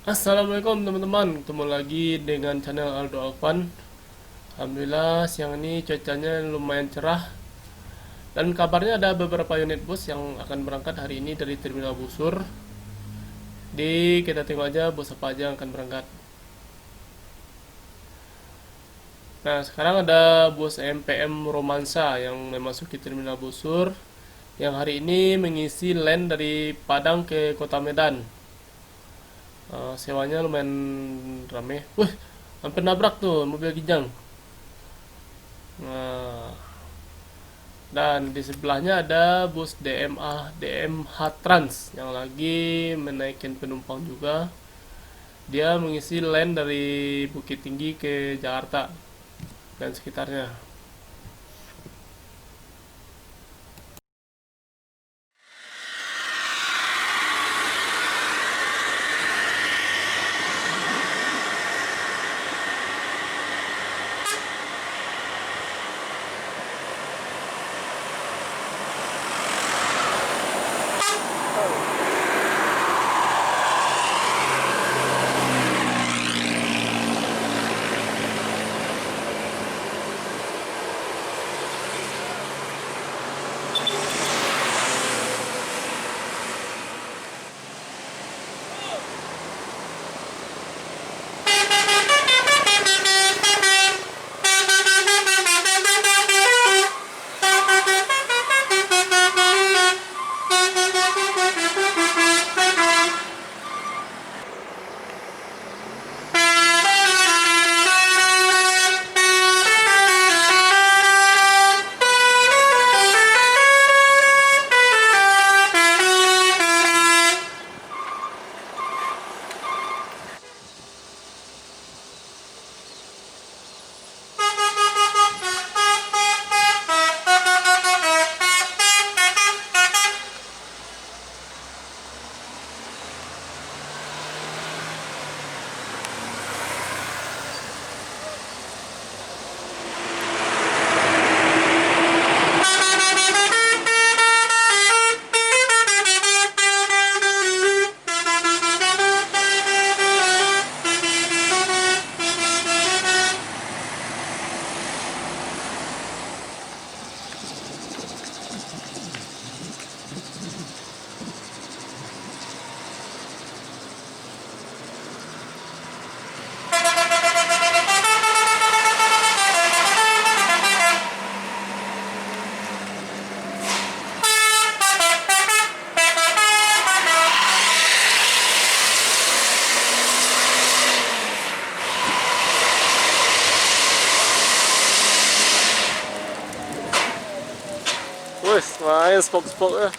Assalamualaikum teman-teman, ketemu lagi dengan channel Aldo Alvan. Alhamdulillah siang ini cuacanya lumayan cerah. Dan kabarnya ada beberapa unit bus yang akan berangkat hari ini dari terminal busur. Kita tengok aja bus apa aja yang akan berangkat. Nah, sekarang ada bus MPM Romansa yang memasuki terminal busur, yang hari ini mengisi land dari Padang ke Kota Medan. Sewanya lumayan rame. Wih, hampir nabrak tuh mobil Kijang. Nah, dan di sebelahnya ada bus DMH Trans yang lagi menaikkan penumpang juga. Dia mengisi land dari Bukit Tinggi ke Jakarta dan sekitarnya. Wes, main spok-spok ya.